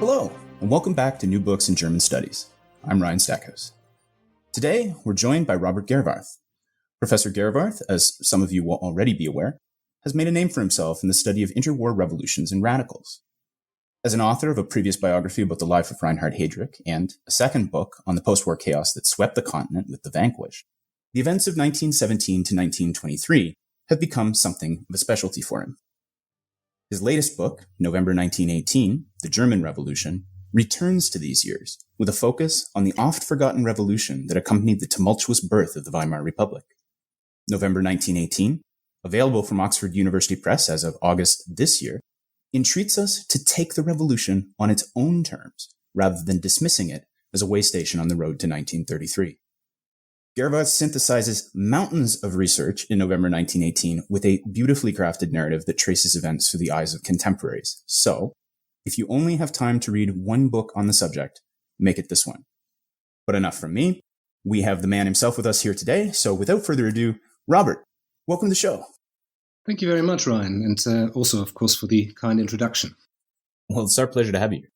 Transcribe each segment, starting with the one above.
Hello, and welcome back to New Books in German Studies. I'm Ryan Stackhouse. Today, we're joined by Robert Gerwarth. Professor Gerwarth, as some of you will already be aware, has made a name for himself in the study of interwar revolutions and radicals. As an author of a previous biography about the life of Reinhard Heydrich and a second book on the post-war chaos that swept the continent with the vanquished, the events of 1917 to 1923 have become something of a specialty for him. His latest book, November 1918, The German Revolution, returns to these years with a focus on the oft-forgotten revolution that accompanied the tumultuous birth of the Weimar Republic. November 1918, available from Oxford University Press as of August this year, entreats us to take the revolution on its own terms, rather than dismissing it as a way station on the road to 1933. Gerwarth synthesizes mountains of research in November 1918 with a beautifully crafted narrative that traces events through the eyes of contemporaries. So, if you only have time to read one book on the subject, make it this one. But enough from me. We have the man himself with us here today. So without further ado, Robert, welcome to the show. Thank you very much, Ryan, and also, of course, for the kind introduction. Well, it's our pleasure to have you here.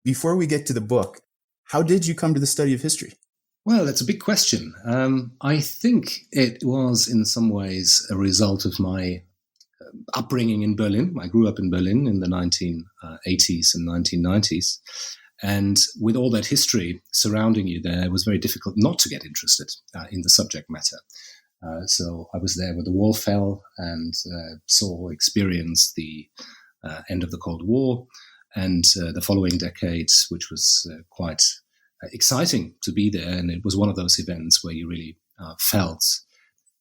Before we get to the book, how did you come to the study of history? Well, that's a big question. I think it was in some ways a result of my upbringing in Berlin. I grew up in Berlin in the 1980s and 1990s. And with all that history surrounding you there, it was very difficult not to get interested in the subject matter. So I was there when the wall fell and experienced the end of the Cold War and the following decades, which was quite exciting to be there. And it was one of those events where you really felt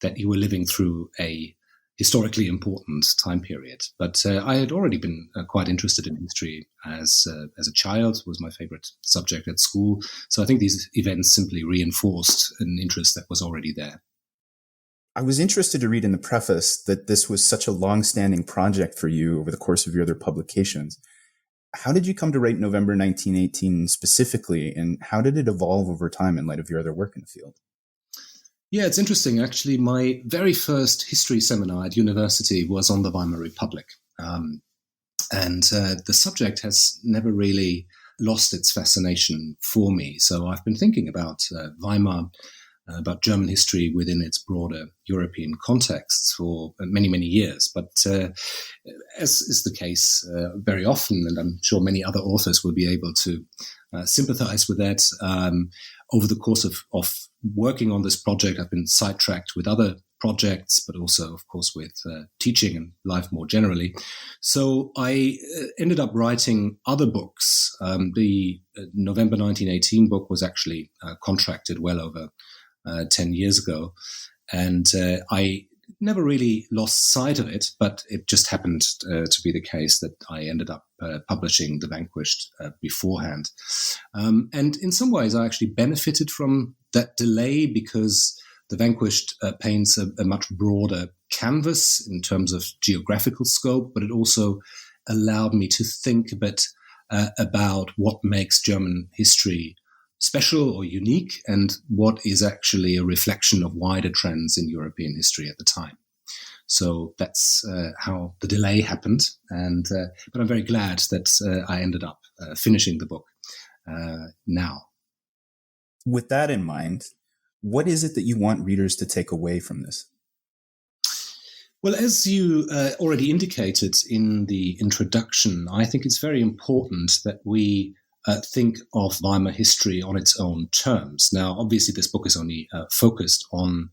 that you were living through a historically important time period. But I had already been quite interested in history as a child. It was my favorite subject at school. So I think these events simply reinforced an interest that was already there. I was interested to read in the preface that this was such a long-standing project for you over the course of your other publications. How did you come to write November 1918 specifically, and how did it evolve over time in light of your other work in the field? Yeah, it's interesting. Actually, my very first history seminar at university was on the Weimar Republic. And the subject has never really lost its fascination for me. So I've been thinking about Weimar, about German history within its broader European contexts for many, many years. But as is the case very often, and I'm sure many other authors will be able to sympathize with that, over the course of working on this project, I've been sidetracked with other projects, but also, of course, with teaching and life more generally. So I ended up writing other books. The November 1918 book was actually contracted well over 10 years ago. And I never really lost sight of it, but it just happened to be the case that I ended up publishing The Vanquished beforehand. And in some ways, I actually benefited from that delay because The Vanquished paints a much broader canvas in terms of geographical scope, but it also allowed me to think a bit about what makes German history special or unique, and what is actually a reflection of wider trends in European history at the time. So that's how the delay happened, and but I'm very glad that I ended up finishing the book now. With that in mind, what is it that you want readers to take away from this? Well, as you already indicated in the introduction, I think it's very important that we think of Weimar history on its own terms. Now, obviously, this book is only focused on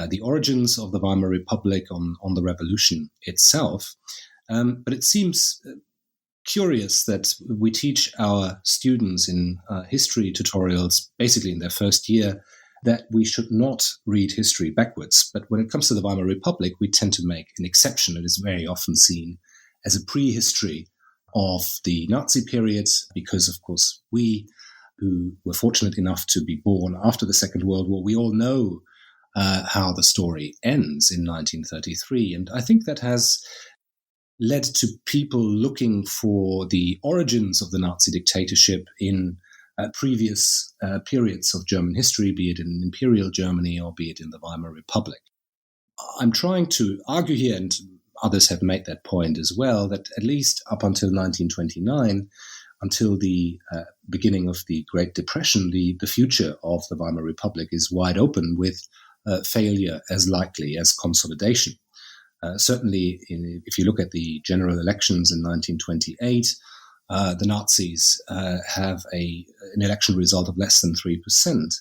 the origins of the Weimar Republic, on the revolution itself. But it seems curious that we teach our students in history tutorials, basically in their first year, that we should not read history backwards. But when it comes to the Weimar Republic, we tend to make an exception. It is very often seen as a prehistory of the Nazi period, because, of course, we who were fortunate enough to be born after the Second World War, we all know how the story ends in 1933. And I think that has led to people looking for the origins of the Nazi dictatorship in previous periods of German history, be it in Imperial Germany or be it in the Weimar Republic. I'm trying to argue here, and others have made that point as well, that at least up until 1929, until the beginning of the Great Depression, the future of the Weimar Republic is wide open, with failure as likely as consolidation. Certainly, if you look at the general elections in 1928, the Nazis have an election result of less than 3%,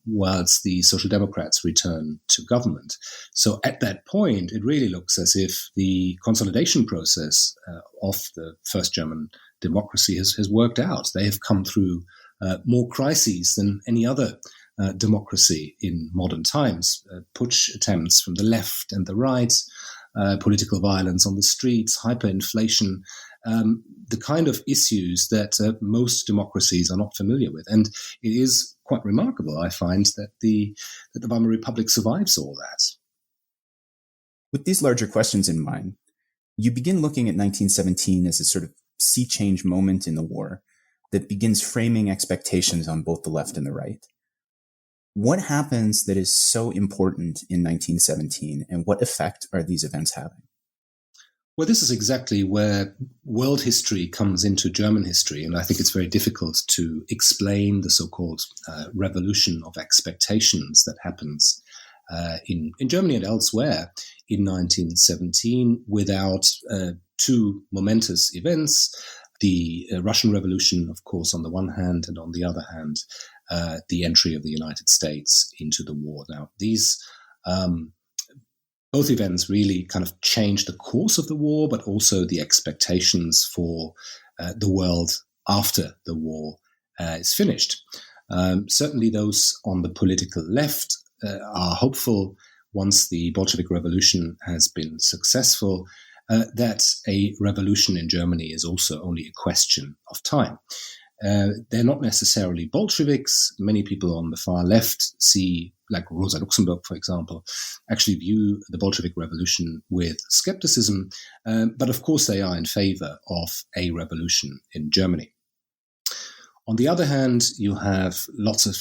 whilst the Social Democrats return to government. So at that point, it really looks as if the consolidation process of the first German democracy has worked out. They have come through more crises than any other democracy in modern times. Putsch attempts from the left and the right, political violence on the streets, hyperinflation, the kind of issues that most democracies are not familiar with. And it is quite remarkable, I find, that the Weimar Republic survives all that. With these larger questions in mind, you begin looking at 1917 as a sort of sea change moment in the war that begins framing expectations on both the left and the right. What happens that is so important in 1917, and what effect are these events having? Well, this is exactly where world history comes into German history, and I think it's very difficult to explain the so-called revolution of expectations that happens in Germany and elsewhere in 1917 without two momentous events. The Russian Revolution, of course, on the one hand, and on the other hand, the entry of the United States into the war. Now, these both events really kind of changed the course of the war, but also the expectations for the world after the war is finished. Certainly those on the political left are hopeful, once the Bolshevik Revolution has been successful, that a revolution in Germany is also only a question of time. They're not necessarily Bolsheviks. Many people on the far left see, like Rosa Luxemburg, for example, actually view the Bolshevik Revolution with skepticism. But of course, they are in favor of a revolution in Germany. On the other hand, you have lots of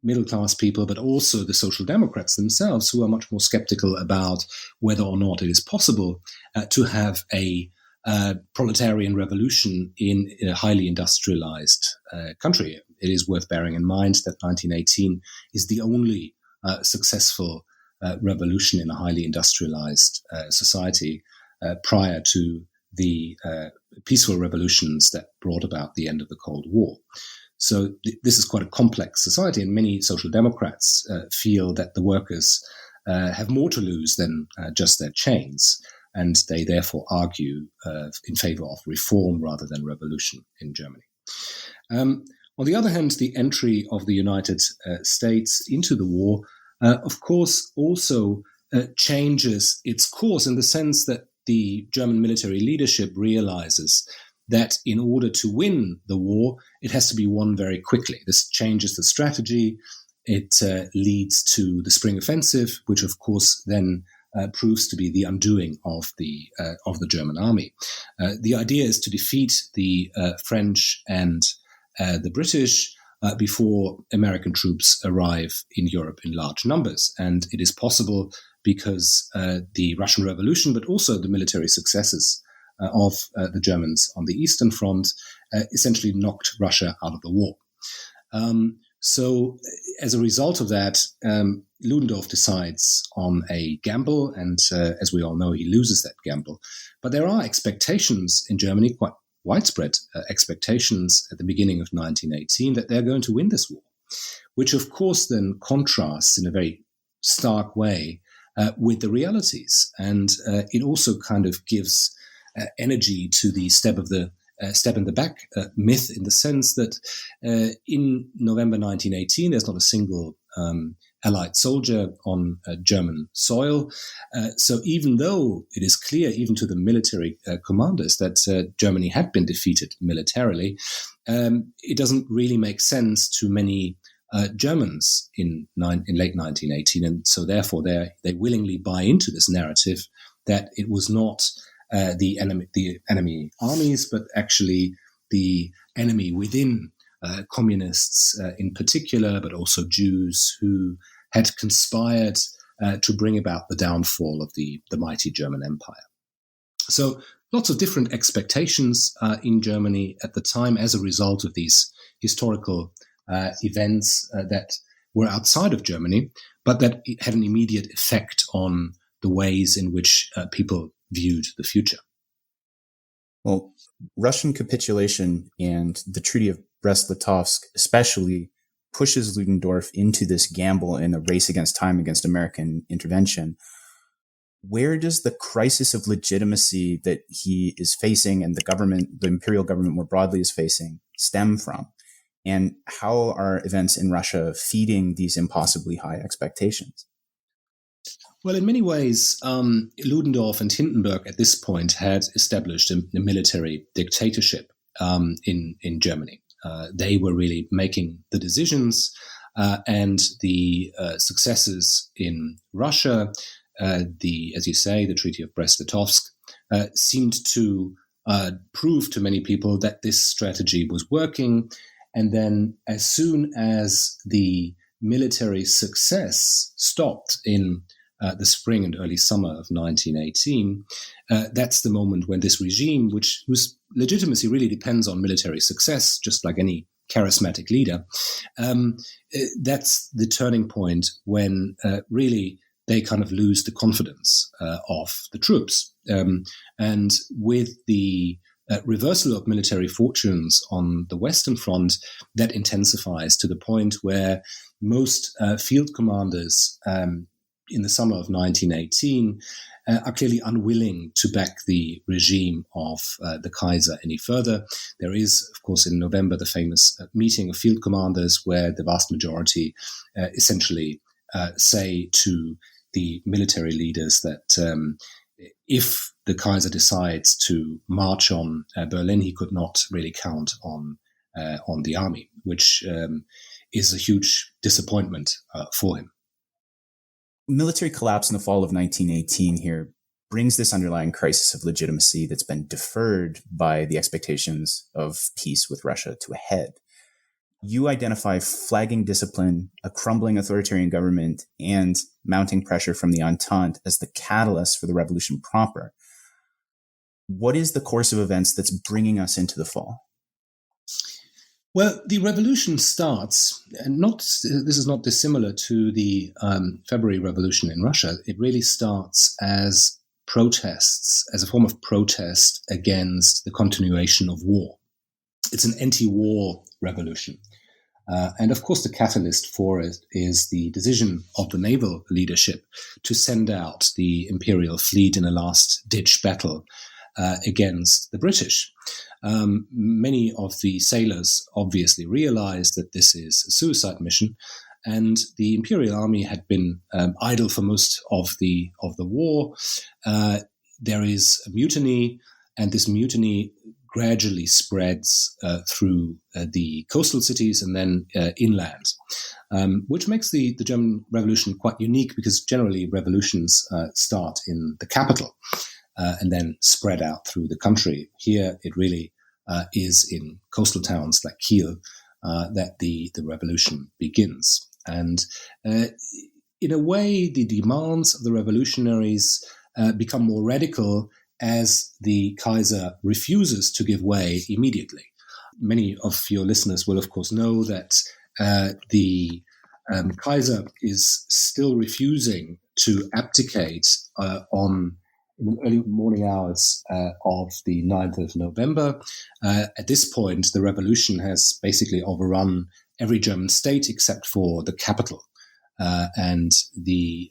middle-class people, but also the Social Democrats themselves, who are much more skeptical about whether or not it is possible to have a proletarian revolution in a highly industrialized country. It is worth bearing in mind that 1918 is the only successful revolution in a highly industrialized society prior to the peaceful revolutions that brought about the end of the Cold War. So this is quite a complex society, and many Social Democrats feel that the workers have more to lose than just their chains, and they therefore argue in favor of reform rather than revolution in Germany. On the other hand, the entry of the United States into the war, of course, also changes its course, in the sense that the German military leadership realizes that in order to win the war, it has to be won very quickly. This changes the strategy. It leads to the spring offensive, which of course then proves to be the undoing of the German army. The idea is to defeat the French and the British before American troops arrive in Europe in large numbers. And it is possible because the Russian Revolution, but also the military successes of the Germans on the Eastern Front essentially knocked Russia out of the war. So as a result of that, Ludendorff decides on a gamble, and as we all know, he loses that gamble. But there are expectations in Germany, quite widespread expectations at the beginning of 1918, that they're going to win this war, which of course then contrasts in a very stark way with the realities. And it also kind of gives energy to the step in the back myth, in the sense that in November 1918, there's not a single Allied soldier on German soil. So even though it is clear, even to the military commanders, that Germany had been defeated militarily, it doesn't really make sense to many Germans in late 1918. And so therefore they willingly buy into this narrative that it was not the enemy armies, but actually the enemy within communists in particular, but also Jews, who had conspired to bring about the downfall of the mighty German Empire. So lots of different expectations in Germany at the time as a result of these historical events that were outside of Germany, but that had an immediate effect on the ways in which people viewed the future. Well, Russian capitulation and the Treaty of Brest-Litovsk especially pushes Ludendorff into this gamble in a race against time against American intervention. Where does the crisis of legitimacy that he is facing and the imperial government more broadly is facing, stem from? And how are events in Russia feeding these impossibly high expectations? Well, in many ways, Ludendorff and Hindenburg at this point had established a military dictatorship in Germany. They were really making the decisions, and the successes in Russia, as you say, the Treaty of Brest-Litovsk, seemed to prove to many people that this strategy was working. And then as soon as the military success stopped in the spring and early summer of 1918, that's the moment when this regime, whose legitimacy really depends on military success, just like any charismatic leader, that's the turning point when really they kind of lose the confidence of the troops. And with the reversal of military fortunes on the Western Front, that intensifies to the point where most field commanders in the summer of 1918 are clearly unwilling to back the regime of the Kaiser any further. There is, of course, in November, the famous meeting of field commanders where the vast majority essentially say to the military leaders that if the Kaiser decides to march on Berlin, he could not really count on the army, which is a huge disappointment for him. Military collapse in the fall of 1918 here brings this underlying crisis of legitimacy that's been deferred by the expectations of peace with Russia to a head. You identify flagging discipline, a crumbling authoritarian government, and mounting pressure from the Entente as the catalyst for the revolution proper. What is the course of events that's bringing us into the fall? Well, the revolution starts, and this is not dissimilar to the February Revolution in Russia. It really starts as protests, as a form of protest against the continuation of war. It's an anti-war revolution. And of course, the catalyst for it is the decision of the naval leadership to send out the imperial fleet in a last-ditch battle against the British. Many of the sailors obviously realized that this is a suicide mission, and the imperial army had been idle for most of the war. There is a mutiny, and this mutiny gradually spreads through the coastal cities and then inland, which makes the German Revolution quite unique, because generally revolutions start in the capital and then spread out through the country. Here it really is in coastal towns like Kiel that the revolution begins. And in a way, the demands of the revolutionaries become more radical as the Kaiser refuses to give way immediately. Many of your listeners will, of course, know that the Kaiser is still refusing to abdicate in the early morning hours of the 9th of November. At this point, the revolution has basically overrun every German state except for the capital. And the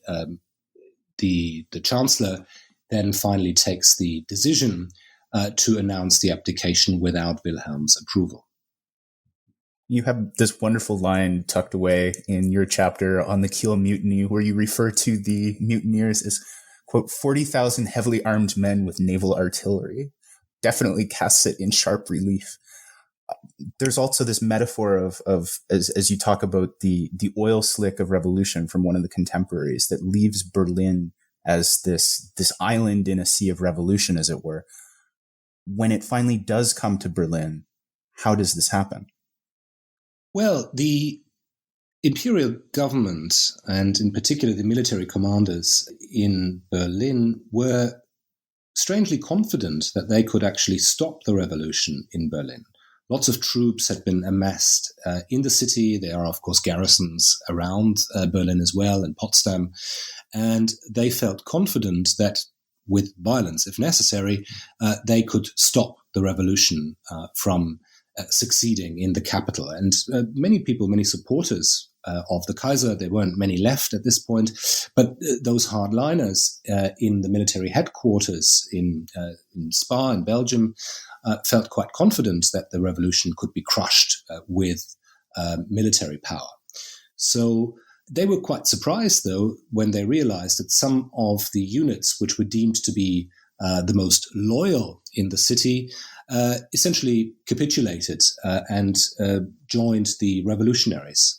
Chancellor then finally takes the decision to announce the abdication without Wilhelm's approval. You have this wonderful line tucked away in your chapter on the Kiel Mutiny, where you refer to the mutineers as, quote, 40,000 heavily armed men with naval artillery. Definitely casts it in sharp relief. There's also this metaphor of as you talk about the oil slick of revolution from one of the contemporaries that leaves Berlin as this island in a sea of revolution, as it were. When it finally does come to Berlin, how does this happen? Well, the imperial government, and in particular the military commanders in Berlin, were strangely confident that they could actually stop the revolution in Berlin. Lots of troops had been amassed in the city. There are, of course, garrisons around Berlin as well, and Potsdam. And they felt confident that with violence, if necessary, they could stop the revolution from succeeding in the capital. And many people, many supporters of the Kaiser, there weren't many left at this point, but those hardliners in the military headquarters in Spa in Belgium felt quite confident that the revolution could be crushed with military power. So they were quite surprised, though, when they realized that some of the units which were deemed to be the most loyal in the city essentially capitulated and joined the revolutionaries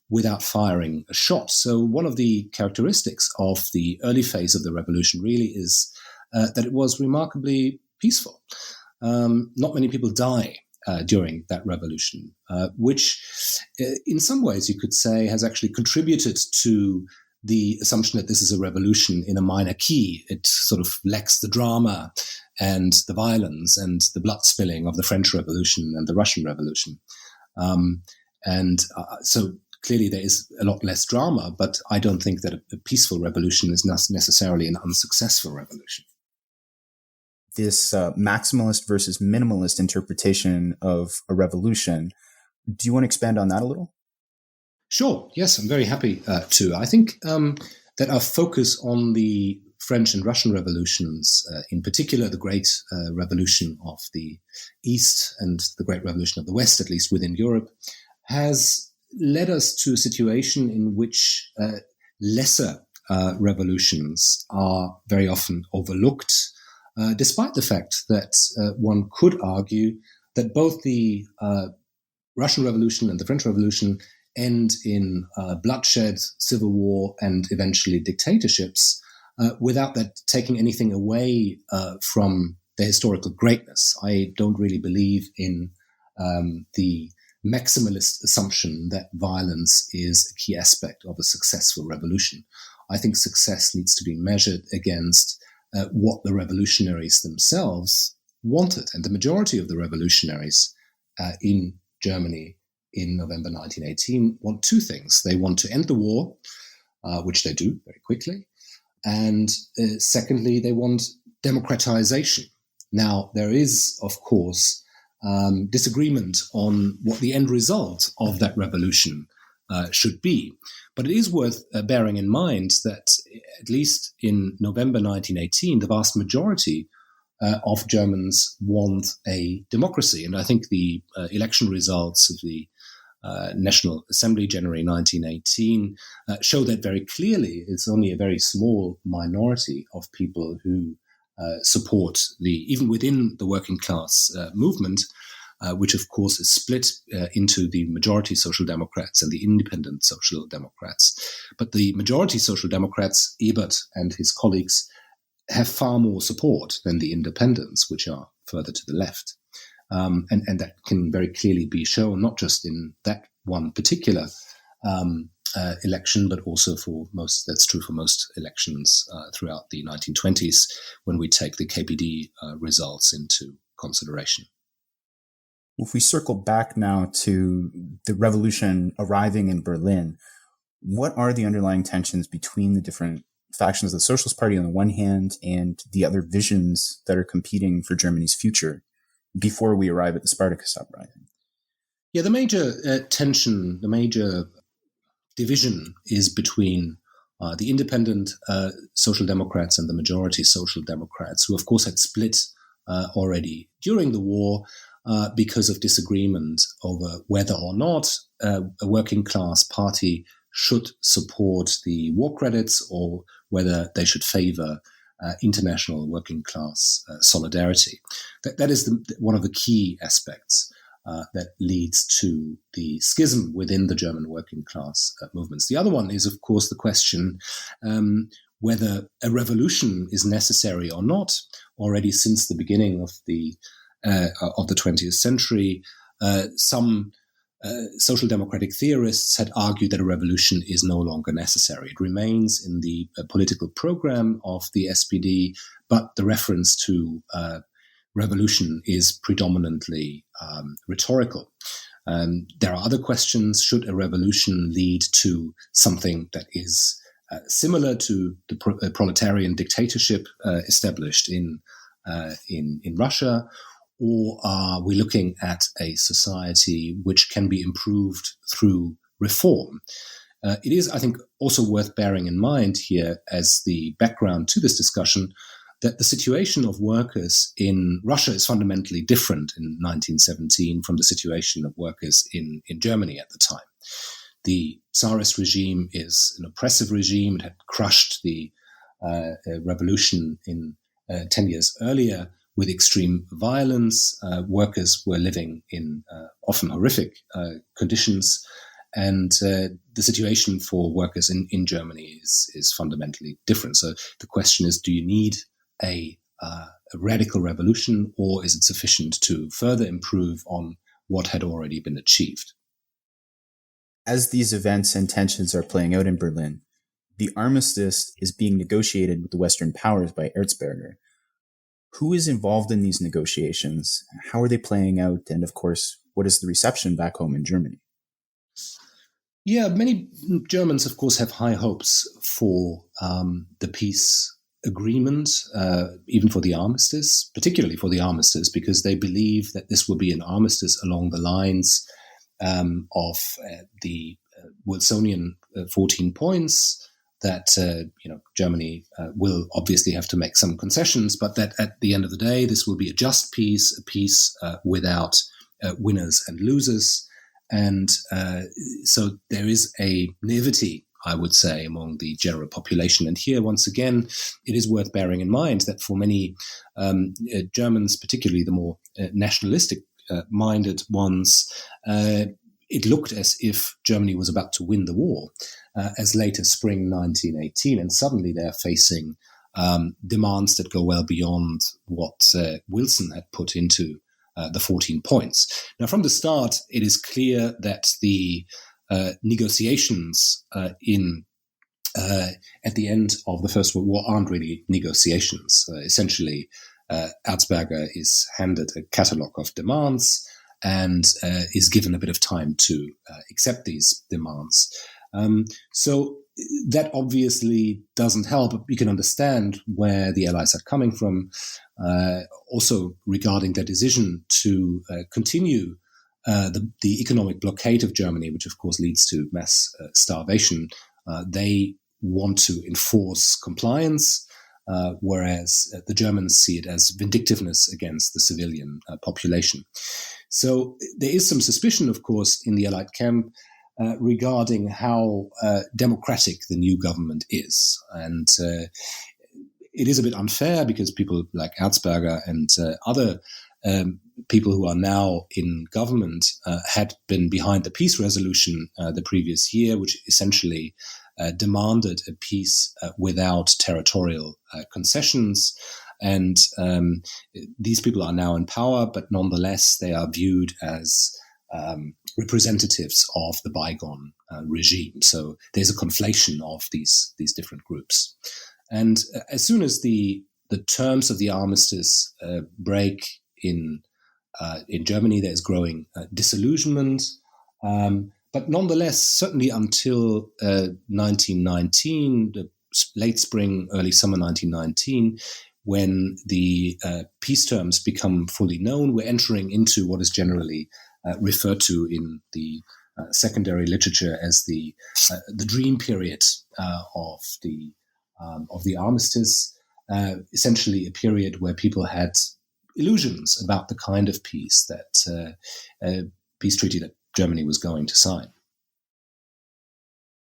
without firing a shot. So one of the characteristics of the early phase of the revolution really is that it was remarkably peaceful. Not many people die during that revolution, which in some ways you could say has actually contributed to the assumption that this is a revolution in a minor key. It sort of lacks the drama and the violence and the blood spilling of the French Revolution and the Russian Revolution. So clearly there is a lot less drama, but I don't think that a peaceful revolution is necessarily an unsuccessful revolution. This maximalist versus minimalist interpretation of a revolution, do you want to expand on that a little? Sure. Yes, I'm very happy to. I think that our focus on the French and Russian revolutions, in particular the Great Revolution of the East and the Great Revolution of the West, at least within Europe, has led us to a situation in which lesser revolutions are very often overlooked, despite the fact that one could argue that both the Russian Revolution and the French Revolution end in bloodshed, civil war, and eventually dictatorships, without that taking anything away from their historical greatness. I don't really believe in the maximalist assumption that violence is a key aspect of a successful revolution. I think success needs to be measured against what the revolutionaries themselves wanted. And the majority of the revolutionaries in Germany in November 1918 want two things. They want to end the war, which they do very quickly. And secondly, they want democratization. Now, there is, of course, disagreement on what the end result of that revolution should be. But it is worth bearing in mind that at least in November 1918, the vast majority of Germans want a democracy. And I think the election results of the National Assembly, January 1918, show that very clearly. It's only a very small minority of people who support even within the working class movement, which of course is split into the majority Social Democrats and the independent Social Democrats. But the majority Social Democrats, Ebert and his colleagues, have far more support than the independents, which are further to the left. And that can very clearly be shown, not just in that one particular election, but also that's true for most elections throughout the 1920s, when we take the KPD results into consideration. If we circle back now to the revolution arriving in Berlin, what are the underlying tensions between the different factions of the Socialist Party on the one hand and the other visions that are competing for Germany's future before we arrive at the Spartacus uprising? Yeah, the major tension, the major division is between the independent Social Democrats and the majority Social Democrats, who of course had split already during the war because of disagreement over whether or not a working class party should support the war credits or whether they should favor international working class solidarity. That is one of the key aspects that leads to the schism within the German working class movements. The other one is, of course, the question whether a revolution is necessary or not. Already since the beginning of the 20th century, some social democratic theorists had argued that a revolution is no longer necessary. It remains in the political program of the SPD, but the reference to revolution is predominantly rhetorical. There are other questions. Should a revolution lead to something that is similar to the proletarian dictatorship established in Russia? Or are we looking at a society which can be improved through reform? It is, I think, also worth bearing in mind here as the background to this discussion that the situation of workers in Russia is fundamentally different in 1917 from the situation of workers in Germany at the time. The Tsarist regime is an oppressive regime. It had crushed the revolution in 10 years earlier with extreme violence. Workers were living in often horrific conditions. And the situation for workers in Germany is fundamentally different. So the question is, do you need a radical revolution, or is it sufficient to further improve on what had already been achieved? As these events and tensions are playing out in Berlin, the armistice is being negotiated with the Western powers by Erzberger. Who is involved in these negotiations? How are they playing out? And of course, what is the reception back home in Germany? Yeah, many Germans, of course, have high hopes for the peace agreement, even for the armistice, particularly for the armistice, because they believe that this will be an armistice along the lines of the Wilsonian 14 points, that Germany will obviously have to make some concessions, but that at the end of the day, this will be a just peace, a peace without winners and losers. And so there is a naivety, I would say, among the general population. And here, once again, it is worth bearing in mind that for many Germans, particularly the more nationalistic-minded ones, it looked as if Germany was about to win the war as late as spring 1918. And suddenly they're facing demands that go well beyond what Wilson had put into the 14 points. Now, from the start, it is clear that the negotiations at the end of the First World War aren't really negotiations. Essentially, Erzberger is handed a catalogue of demands and is given a bit of time to accept these demands. So that obviously doesn't help. You can understand where the Allies are coming from, also regarding their decision to continue the economic blockade of Germany, which of course leads to mass starvation. They want to enforce compliance, whereas the Germans see it as vindictiveness against the civilian population. So there is some suspicion, of course, in the Allied camp regarding how democratic the new government is. And it is a bit unfair because people like Erzberger and other people who are now in government had been behind the peace resolution the previous year, which essentially demanded a peace without territorial concessions. And these people are now in power, but nonetheless, they are viewed as representatives of the bygone regime. So there's a conflation of these different groups. And as soon as the terms of the armistice break in Germany, there's growing disillusionment. But nonetheless, certainly until 1919, the late spring, early summer 1919, when the peace terms become fully known, we're entering into what is generally referred to in the secondary literature as the dream period of the armistice, essentially a period where people had illusions about the kind of peace that peace treaty that Germany was going to sign.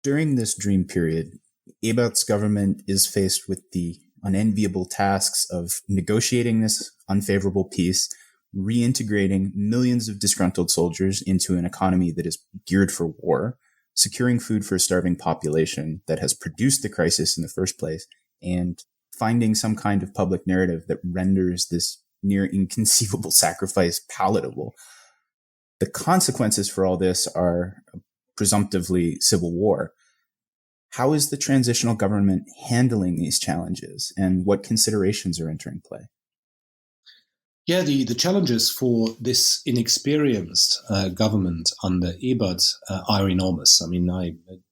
During this dream period, Ebert's government is faced with the unenviable tasks of negotiating this unfavorable peace, reintegrating millions of disgruntled soldiers into an economy that is geared for war, securing food for a starving population that has produced the crisis in the first place, and finding some kind of public narrative that renders this near inconceivable sacrifice palatable. The consequences for all this are presumptively civil war. How is the transitional government handling these challenges, and what considerations are entering play? Yeah, the challenges for this inexperienced government under Ebert are enormous. I mean,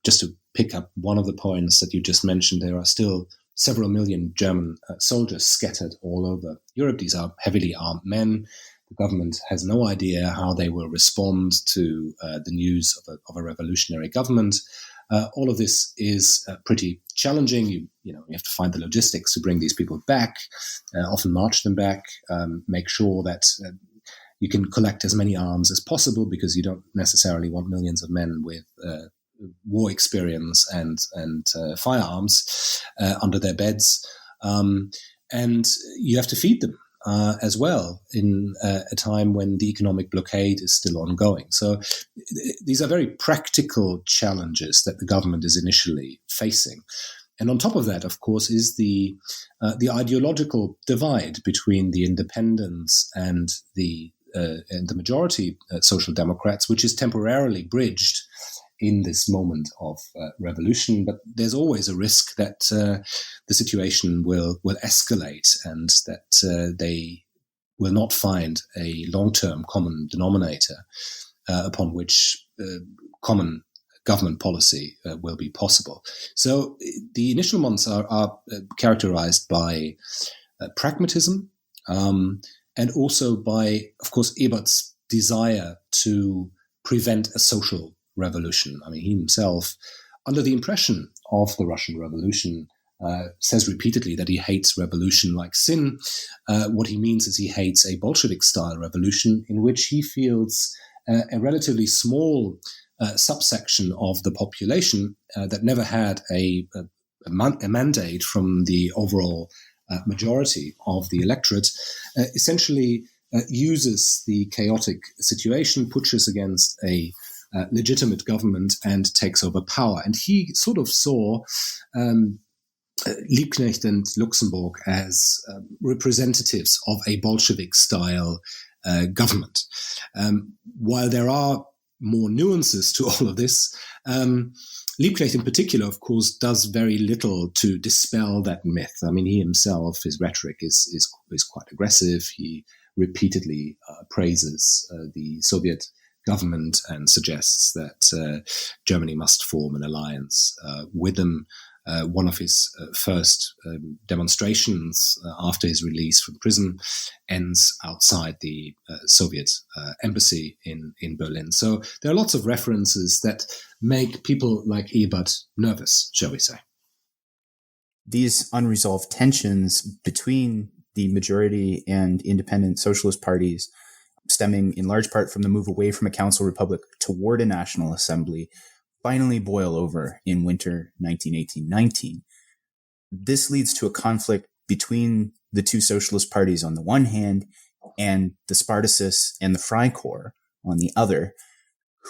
just to pick up one of the points that you just mentioned, there are still several million German soldiers scattered all over Europe. These are heavily armed men. The government has no idea how they will respond to the news of a revolutionary government. All of this is pretty challenging. You have to find the logistics to bring these people back, often march them back, make sure that you can collect as many arms as possible, because you don't necessarily want millions of men with war experience and firearms under their beds. And you have to feed them as well in a time when the economic blockade is still ongoing. So these are very practical challenges that the government is initially facing. And on top of that, of course, is the ideological divide between the independents and the majority social democrats, which is temporarily bridged in this moment of revolution. But there's always a risk that the situation will escalate, and that they will not find a long-term common denominator upon which common government policy will be possible. So the initial months are characterized by pragmatism, and also by, of course, Ebert's desire to prevent a social revolution. I mean, he himself, under the impression of the Russian Revolution, says repeatedly that he hates revolution like sin. What he means is he hates a Bolshevik-style revolution in which he feels a relatively small subsection of the population that never had a mandate from the overall majority of the electorate essentially uses the chaotic situation, pushes against a legitimate government, and takes over power. And he sort of saw Liebknecht and Luxemburg as representatives of a Bolshevik-style government. While there are more nuances to all of this, Liebknecht in particular, of course, does very little to dispel that myth. I mean, he himself, his rhetoric is quite aggressive. He repeatedly praises the Soviet government and suggests that Germany must form an alliance with them. One of his first demonstrations after his release from prison ends outside the Soviet embassy in Berlin. So there are lots of references that make people like Ebert nervous, shall we say. These unresolved tensions between the majority and independent socialist parties, stemming in large part from the move away from a council republic toward a national assembly, finally boil over in winter 1918-19. This leads to a conflict between the two socialist parties on the one hand and the Spartacists and the Freikorps on the other.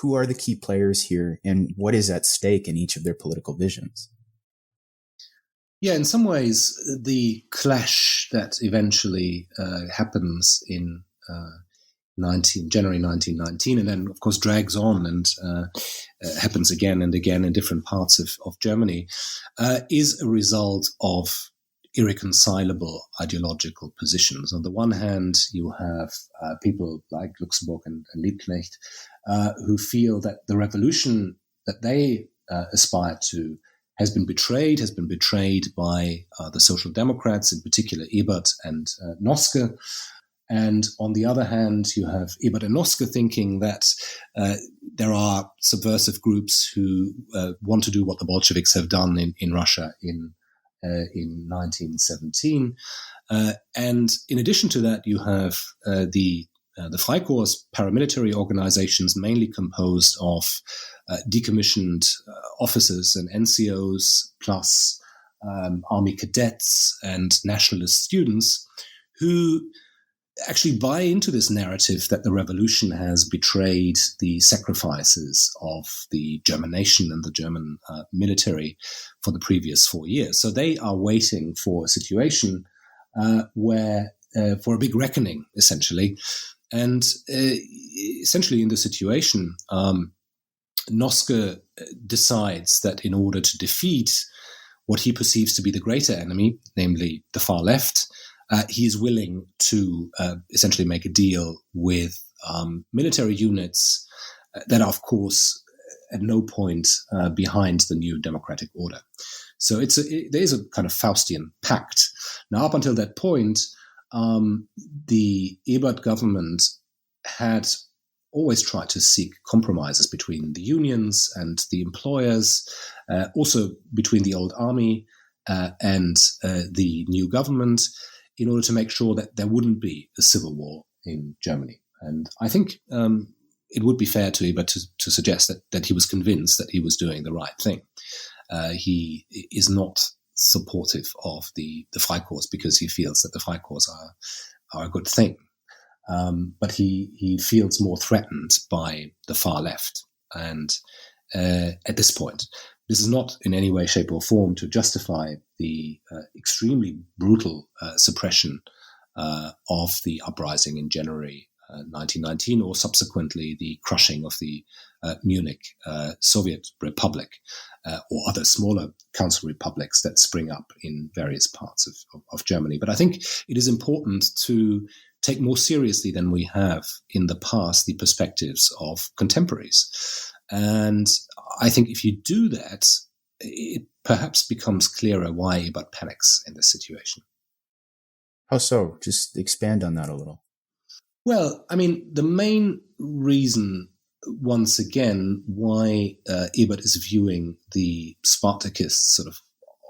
Who are the key players here, and what is at stake in each of their political visions? Yeah, in some ways, the clash that eventually happens in January 1919, and then, of course, drags on and happens again and again in different parts of Germany, is a result of irreconcilable ideological positions. On the one hand, you have people like Luxemburg and Liebknecht who feel that the revolution that they aspire to has been betrayed by the Social Democrats, in particular Ebert and Noske. And on the other hand, you have Ebert and Noske thinking that there are subversive groups who want to do what the Bolsheviks have done in Russia in 1917. And in addition to that, you have the Freikorps paramilitary organizations, mainly composed of decommissioned officers and NCOs, plus army cadets and nationalist students, who actually buy into this narrative that the revolution has betrayed the sacrifices of the German nation and the German military for the previous 4 years. So they are waiting for a situation where, for a big reckoning, essentially, And essentially in the situation, Noske decides that in order to defeat what he perceives to be the greater enemy, namely the far left, he is willing to essentially make a deal with military units that are, of course, at no point behind the new democratic order. So there is a kind of Faustian pact. Now, up until that point, the Ebert government had always tried to seek compromises between the unions and the employers, also between the old army and the new government, in order to make sure that there wouldn't be a civil war in Germany. And I think it would be fair to Ebert to suggest that he was convinced that he was doing the right thing. He is not supportive of the Freikorps because he feels that the Freikorps are a good thing. But he feels more threatened by the far left. And at this point, this is not in any way, shape or form to justify the extremely brutal suppression of the uprising in January 1919, or subsequently the crushing of the Munich Soviet Republic or other smaller council republics that spring up in various parts of Germany. But I think it is important to take more seriously than we have in the past the perspectives of contemporaries. And I think if you do that, it perhaps becomes clearer why Ebert panics in this situation. How so? Just expand on that a little. Well, I mean, the main reason, once again, why Ebert is viewing the Spartakists sort of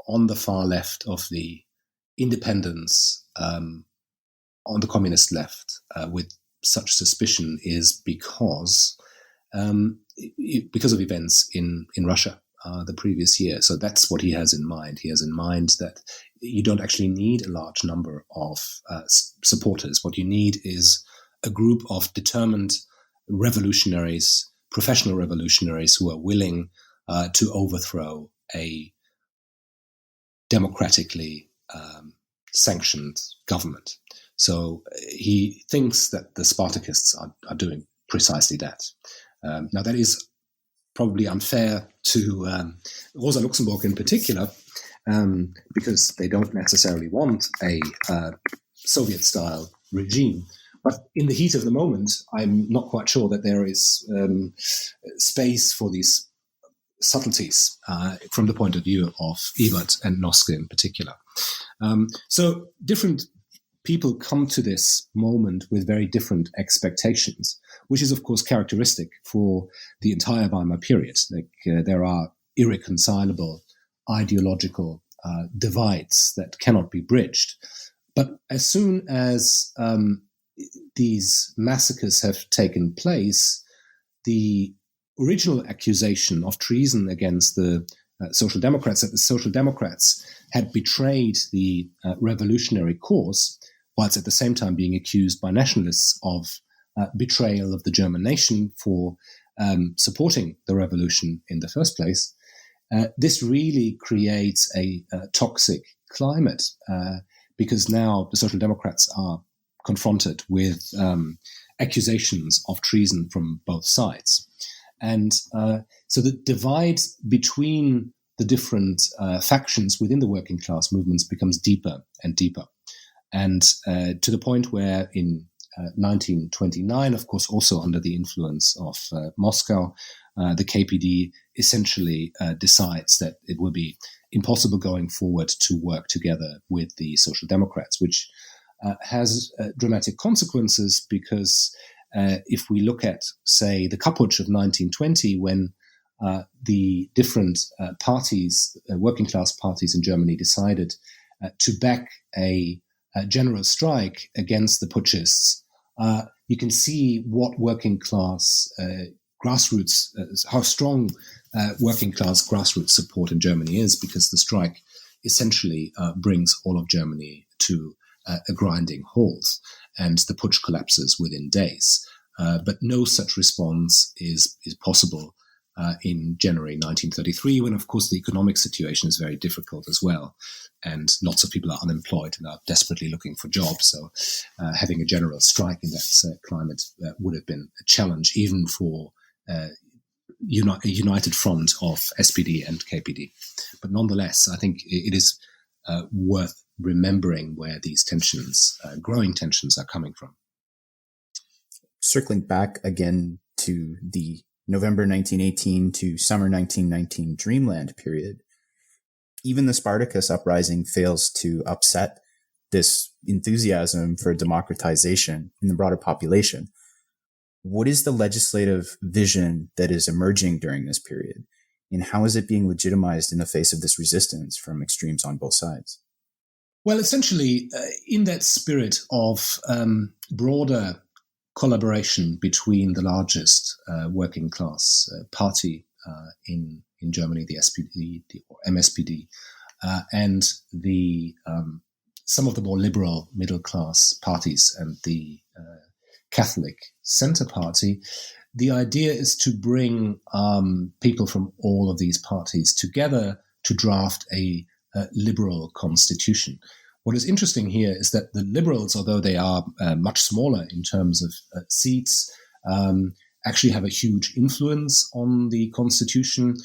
on the far left of the independents, on the communist left, with such suspicion is because of events in Russia the previous year. So that's what he has in mind. He has in mind that you don't actually need a large number of supporters. What you need is a group of determined revolutionaries, professional revolutionaries who are willing to overthrow a democratically sanctioned government. So he thinks that the Spartakists are doing precisely that. Now, that is probably unfair to Rosa Luxemburg in particular, because they don't necessarily want a Soviet-style regime. But in the heat of the moment, I'm not quite sure that there is space for these subtleties from the point of view of Ebert and Noske in particular. So different people come to this moment with very different expectations, which is, of course, characteristic for the entire Weimar period. Like, there are irreconcilable ideological divides that cannot be bridged. But as soon as these massacres have taken place, the original accusation of treason against the Social Democrats, that the Social Democrats had betrayed the revolutionary cause, whilst at the same time being accused by nationalists of betrayal of the German nation for supporting the revolution in the first place, this really creates a toxic climate because now the Social Democrats are confronted with accusations of treason from both sides. And so the divide between the different factions within the working class movements becomes deeper and deeper. And to the point where in 1929, of course, also under the influence of Moscow, the KPD essentially decides that it will be impossible going forward to work together with the Social Democrats, which has dramatic consequences because if we look at, say, the Kapputsch of 1920, when the different parties, working class parties in Germany, decided to back a general strike against the putschists, you can see what working class grassroots, how strong working class grassroots support in Germany is, because the strike essentially brings all of Germany to a grinding halt, and the putsch collapses within days. But no such response is possible in January 1933, when, of course, the economic situation is very difficult as well. And lots of people are unemployed and are desperately looking for jobs. So having a general strike in that climate would have been a challenge, even for a united front of SPD and KPD. But nonetheless, I think it is worth remembering where these tensions, growing tensions, are coming from. Circling back again to the November 1918 to summer 1919 Dreamland period, even the Spartacus uprising fails to upset this enthusiasm for democratization in the broader population. What is the legislative vision that is emerging during this period, and how is it being legitimized in the face of this resistance from extremes on both sides? Well, essentially, in that spirit of broader collaboration between the largest working class party in Germany, the SPD, or MSPD, and the some of the more liberal middle class parties and the Catholic Centre Party, the idea is to bring people from all of these parties together to draft a liberal constitution. What is interesting here is that the Liberals, although they are much smaller in terms of seats, actually have a huge influence on the constitution,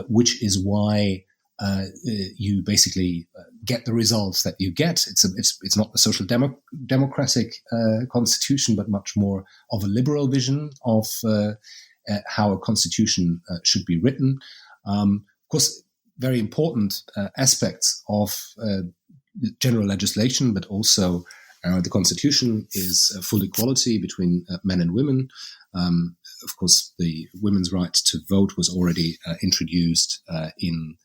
which is why you basically get the results that you get. It's not the social democratic constitution, but much more of a liberal vision of how a constitution should be written. Of course, very important aspects of general legislation, but also the constitution is full equality between men and women. Of course, the women's right to vote was already introduced in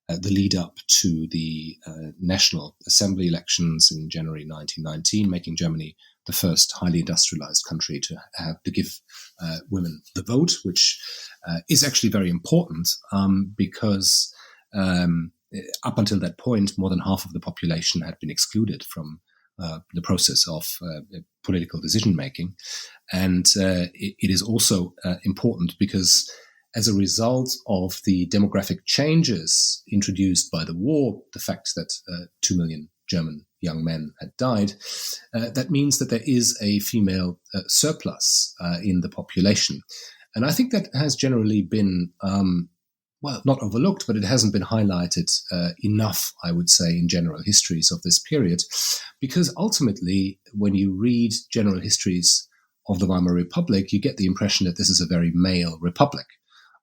the lead up to the National Assembly elections in January 1919, making Germany the first highly industrialized country to give women the vote, which is actually very important because up until that point, more than half of the population had been excluded from the process of political decision-making. And it is also important because as a result of the demographic changes introduced by the war, the fact that 2 million German young men had died, that means that there is a female surplus in the population. And I think that has generally been not overlooked, but it hasn't been highlighted enough, I would say, in general histories of this period, because ultimately, when you read general histories of the Weimar Republic, you get the impression that this is a very male republic,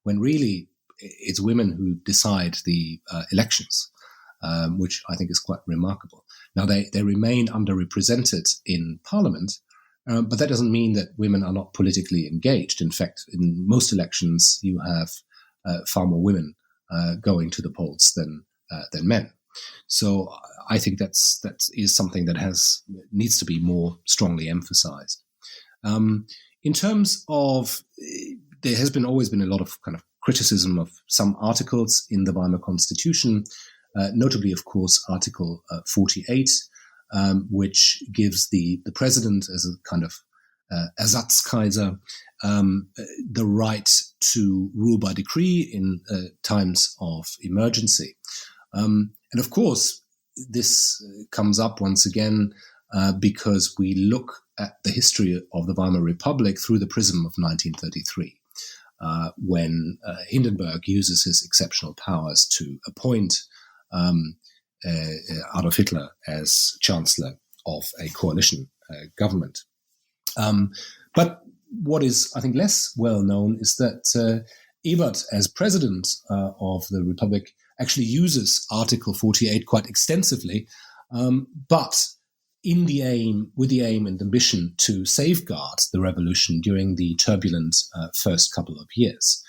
when really it's women who decide the elections, which I think is quite remarkable. Now, they remain underrepresented in parliament, but that doesn't mean that women are not politically engaged. In fact, in most elections, you have far more women going to the polls than men. So I think that is something that needs to be more strongly emphasized. In terms of, there has always been a lot of kind of criticism of some articles in the Weimar Constitution, notably, of course, Article 48, which gives the president as a kind of Ersatzkaiser the right to rule by decree in times of emergency. And of course, this comes up once again because we look at the history of the Weimar Republic through the prism of 1933, when Hindenburg uses his exceptional powers to appoint Adolf Hitler as chancellor of a coalition government. But what is, I think, less well known is that Ebert, as president of the Republic, actually uses Article 48 quite extensively, but with the aim and ambition to safeguard the revolution during the turbulent first couple of years.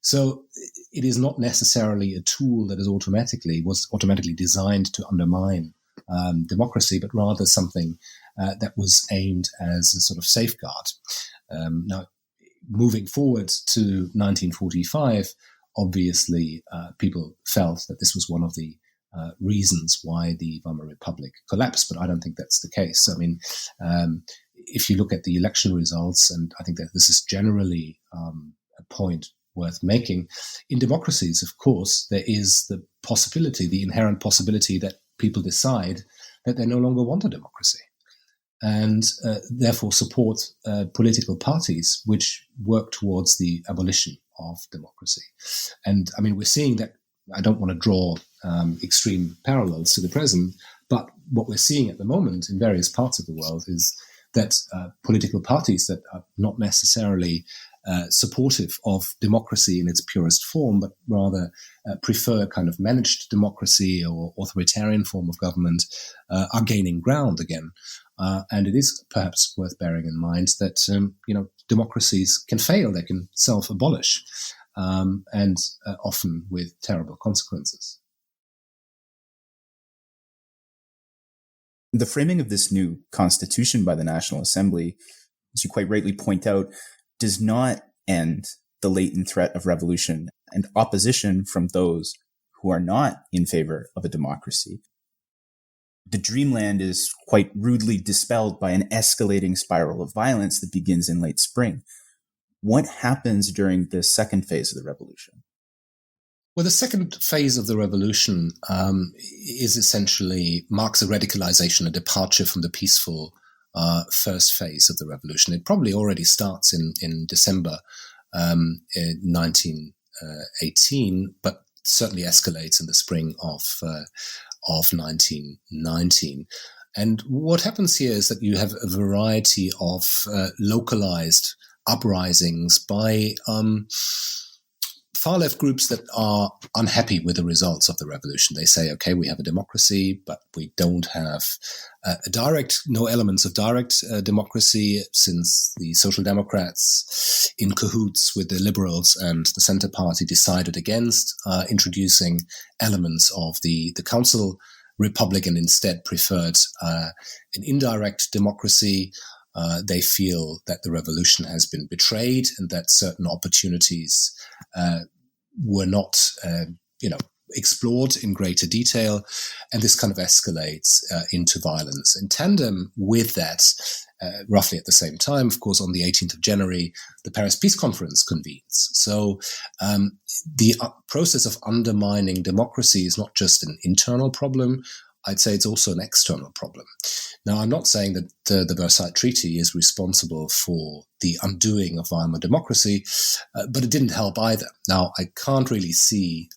So it is not necessarily a tool that was automatically designed to undermine democracy, but rather something that was aimed as a sort of safeguard. Now, moving forward to 1945, obviously people felt that this was one of the reasons why the Weimar Republic collapsed, but I don't think that's the case. I mean, if you look at the election results, and I think that this is generally a point worth making. In democracies, of course, there is the possibility, the inherent possibility that people decide that they no longer want a democracy and therefore support political parties which work towards the abolition of democracy. And I mean, we're seeing that. I don't want to draw extreme parallels to the present, but what we're seeing at the moment in various parts of the world is that political parties that are not necessarily supportive of democracy in its purest form, but rather prefer kind of managed democracy or authoritarian form of government, are gaining ground again. And it is perhaps worth bearing in mind that democracies can fail; they can self-abolish, and often with terrible consequences. The framing of this new constitution by the National Assembly, as you quite rightly point out, does not end the latent threat of revolution and opposition from those who are not in favor of a democracy. The dreamland is quite rudely dispelled by an escalating spiral of violence that begins in late spring. What happens during the second phase of the revolution? Well, the second phase of the revolution is essentially marks a radicalization, a departure from the peaceful first phase of the revolution. It probably already starts in December 1918, but certainly escalates in the spring of 1919. And what happens here is that you have a variety of localized uprisings by far-left groups that are unhappy with the results of the revolution. They say, okay, we have a democracy, but we don't have no elements of direct democracy, since the Social Democrats, in cahoots with the Liberals and the Centre Party, decided against introducing elements of the Council Republic and instead preferred an indirect democracy. They feel that the revolution has been betrayed and that certain opportunities were not, explored in greater detail, and this kind of escalates into violence. In tandem with that, roughly at the same time, of course, on the 18th of January, the Paris Peace Conference convenes. So the process of undermining democracy is not just an internal problem. I'd say it's also an external problem. Now, I'm not saying that the Versailles Treaty is responsible for the undoing of Weimar democracy, but it didn't help either. Now, I can't really see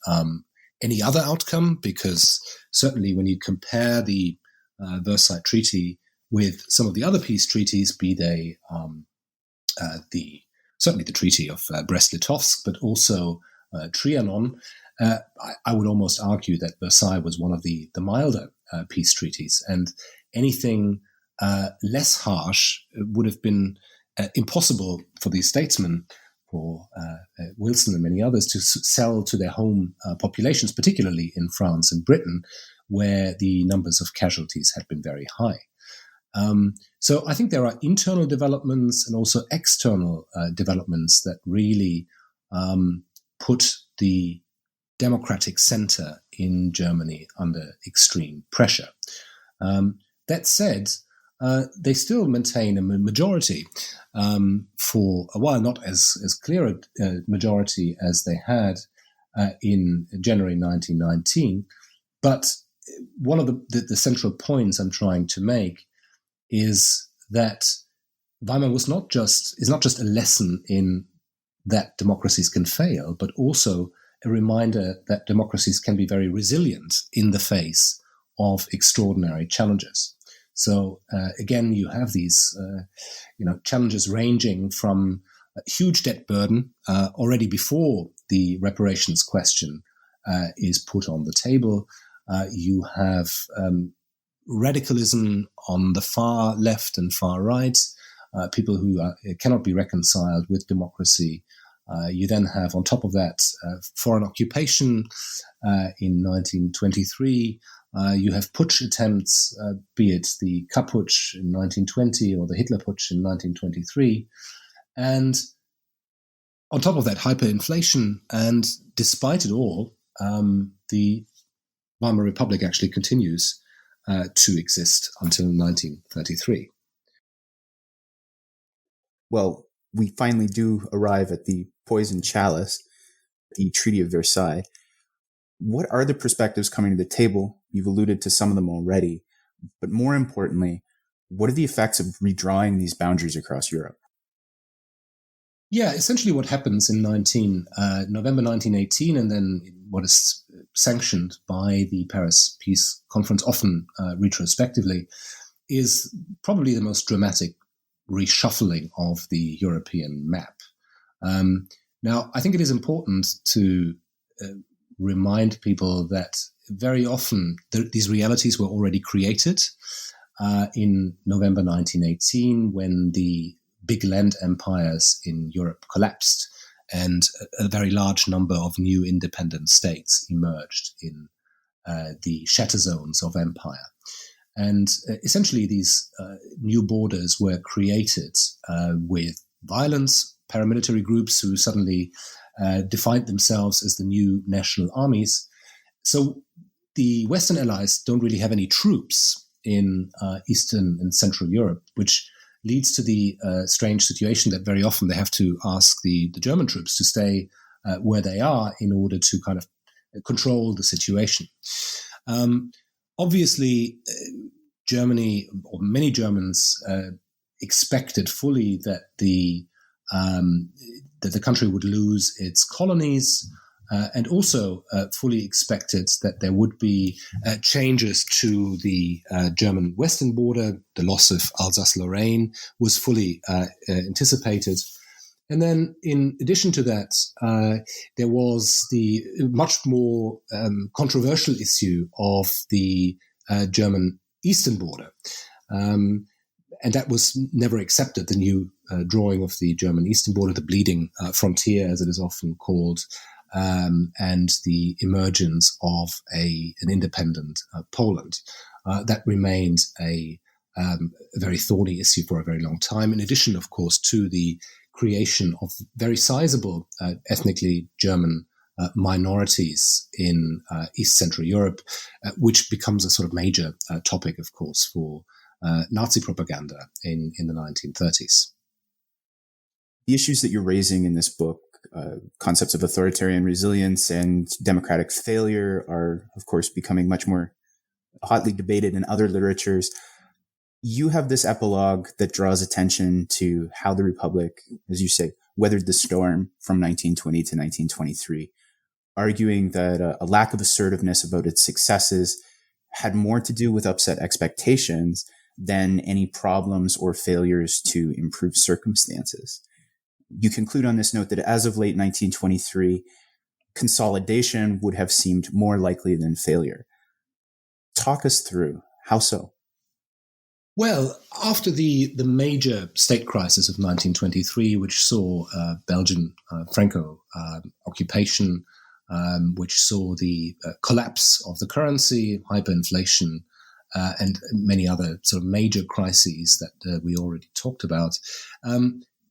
any other outcome, because certainly when you compare the Versailles Treaty with some of the other peace treaties, be they certainly the Treaty of Brest-Litovsk, but also Trianon, I would almost argue that Versailles was one of the milder peace treaties, and anything less harsh would have been impossible for these statesmen, for Wilson and many others, to sell to their home populations, particularly in France and Britain, where the numbers of casualties had been very high. So I think there are internal developments and also external developments that really put the democratic center in Germany under extreme pressure. That said, they still maintain a majority for a while, not as clear a majority as they had in January 1919. But one of the central points I'm trying to make is that Weimar is not just a lesson in that democracies can fail, but also a reminder that democracies can be very resilient in the face of extraordinary challenges. So again, you have these challenges ranging from a huge debt burden already before the reparations question is put on the table. You have radicalism on the far left and far right, people who cannot be reconciled with democracy. You then have, on top of that, foreign occupation in 1923. You have putsch attempts, be it the Kapp-Putsch in 1920 or the Hitler-Putsch in 1923. And on top of that, hyperinflation. And despite it all, the Weimar Republic actually continues to exist until 1933. Well, we finally do arrive at the poison chalice. the Treaty of Versailles. What are the perspectives coming to the table? You've alluded to some of them already, but more importantly, what are the effects of redrawing these boundaries across Europe? Yeah, essentially what happens in November 1918, and then what is sanctioned by the Paris Peace Conference, often retrospectively, is probably the most dramatic reshuffling of the European map. Now, I think it is important to remind people that very often these realities were already created in November 1918 when the big land empires in Europe collapsed and a very large number of new independent states emerged in the shatter zones of empire. And essentially these new borders were created with violence, paramilitary groups who suddenly defined themselves as the new national armies. So the Western Allies don't really have any troops in Eastern and Central Europe, which leads to the strange situation that very often they have to ask the German troops to stay where they are in order to kind of control the situation. Obviously, Germany, or many Germans, expected fully that the country would lose its colonies, and also fully expected that there would be changes to the German western border. The loss of Alsace-Lorraine was fully anticipated. And then in addition to that, there was the much more controversial issue of the German eastern border. And that was never accepted, the new drawing of the German eastern border, the bleeding frontier, as it is often called, and the emergence of an independent Poland. That remained a very thorny issue for a very long time, in addition, of course, to the creation of very sizable ethnically German minorities in East Central Europe, which becomes a sort of major topic, of course, for Nazi propaganda in the 1930s. The issues that you're raising in this book, concepts of authoritarian resilience and democratic failure, are, of course, becoming much more hotly debated in other literatures. You have this epilogue that draws attention to how the Republic, as you say, weathered the storm from 1920 to 1923, arguing that a lack of assertiveness about its successes had more to do with upset expectations than any problems or failures to improve circumstances. You conclude on this note that as of late 1923, consolidation would have seemed more likely than failure. Talk us through. How so? Well, after the major state crisis of 1923, which saw Belgian Franco occupation, which saw the collapse of the currency, hyperinflation, and many other sort of major crises that we already talked about,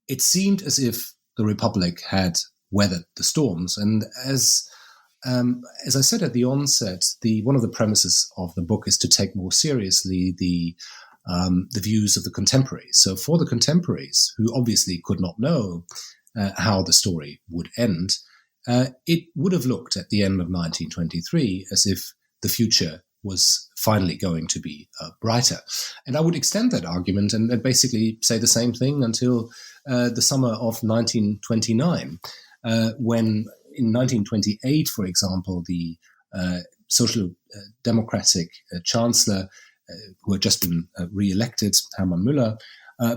it seemed as if the Republic had weathered the storms. And as I said at the onset, one of the premises of the book is to take more seriously the views of the contemporaries. So for the contemporaries, who obviously could not know how the story would end, it would have looked at the end of 1923 as if the future was finally going to be brighter. And I would extend that argument and basically say the same thing until the summer of 1929, when in 1928, for example, the Social Democratic Chancellor, who had just been re-elected, Hermann Müller,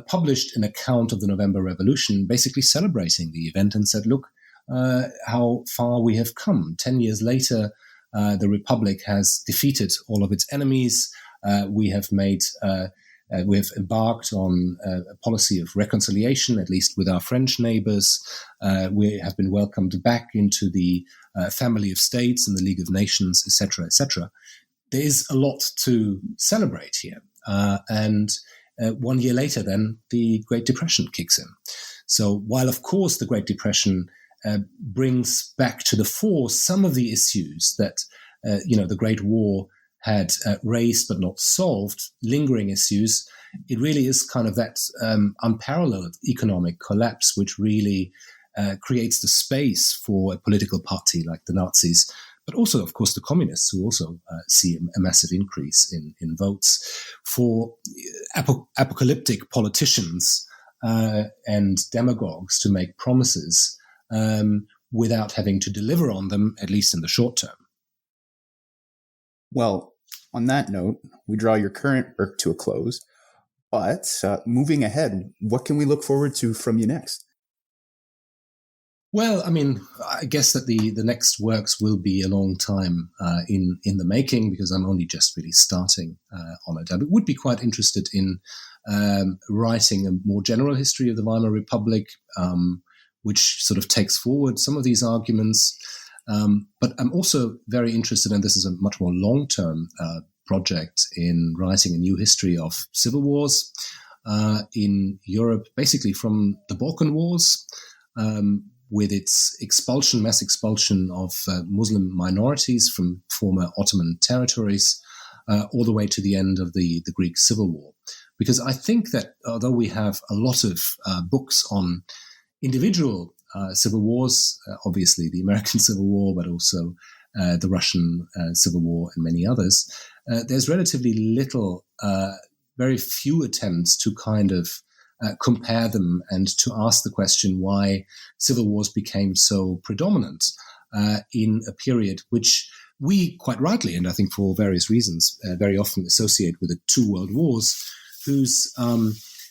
published an account of the November Revolution, basically celebrating the event, and said, look, how far we have come. 10 years later, the Republic has defeated all of its enemies. We have embarked on a policy of reconciliation, at least with our French neighbors. We have been welcomed back into the family of states and the League of Nations, etc., etc. There is a lot to celebrate here. And 1 year later, then, the Great Depression kicks in. So while, of course, the Great Depression brings back to the fore some of the issues that, the Great War had raised but not solved, lingering issues, it really is kind of that unparalleled economic collapse which really creates the space for a political party like the Nazis, but also, of course, the communists, who also see a massive increase in votes, for apocalyptic politicians and demagogues to make promises without having to deliver on them, at least in the short term. Well, on that note, we draw your current work to a close. But moving ahead, what can we look forward to from you next? Well, I mean, I guess that the next works will be a long time in the making, because I'm only just really starting on it. I would be quite interested in writing a more general history of the Weimar Republic, which sort of takes forward some of these arguments. But I'm also very interested, and this is a much more long-term project, in writing a new history of civil wars in Europe, basically from the Balkan Wars, with its mass expulsion of Muslim minorities from former Ottoman territories, all the way to the end of the Greek Civil War. Because I think that although we have a lot of books on individual civil wars, obviously the American Civil War, but also the Russian Civil War and many others, there's relatively little, very few attempts to kind of compare them and to ask the question why civil wars became so predominant in a period which we quite rightly, and I think for various reasons, very often associate with the two world wars, whose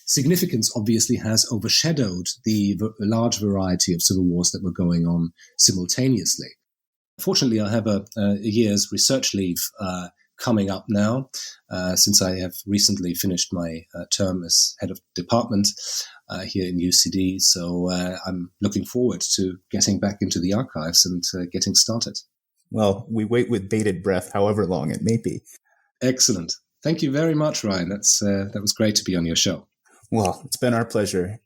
significance obviously has overshadowed the large variety of civil wars that were going on simultaneously. Fortunately, I have a year's research leave coming up now, since I have recently finished my term as head of department here in UCD. So I'm looking forward to getting back into the archives and getting started. Well, we wait with bated breath, however long it may be. Excellent. Thank you very much, Ryan. That was great to be on your show. Well, it's been our pleasure.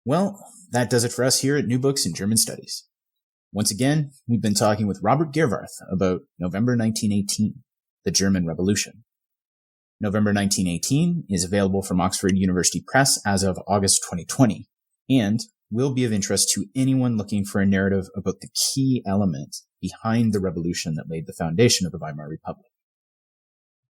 Well, that does it for us here at New Books in German Studies. Once again, we've been talking with Robert Gerwarth about November 1918, the German Revolution. November 1918 is available from Oxford University Press as of August 2020, and will be of interest to anyone looking for a narrative about the key element behind the revolution that laid the foundation of the Weimar Republic.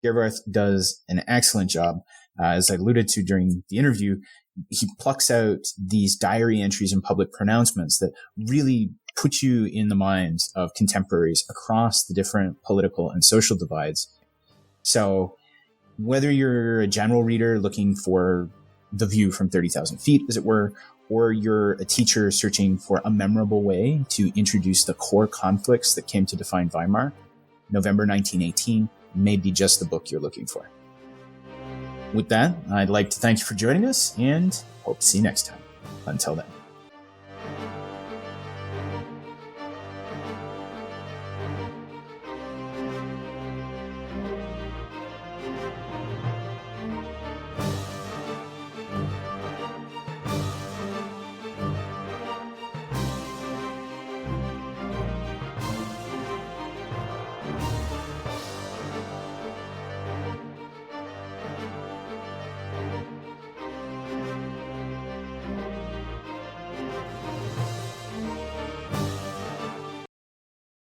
Gerwarth does an excellent job. As I alluded to during the interview, he plucks out these diary entries and public pronouncements that really put you in the minds of contemporaries across the different political and social divides. So whether you're a general reader looking for the view from 30,000 feet, as it were, or you're a teacher searching for a memorable way to introduce the core conflicts that came to define Weimar, November 1918 may be just the book you're looking for. With that, I'd like to thank you for joining us and hope to see you next time. Until then.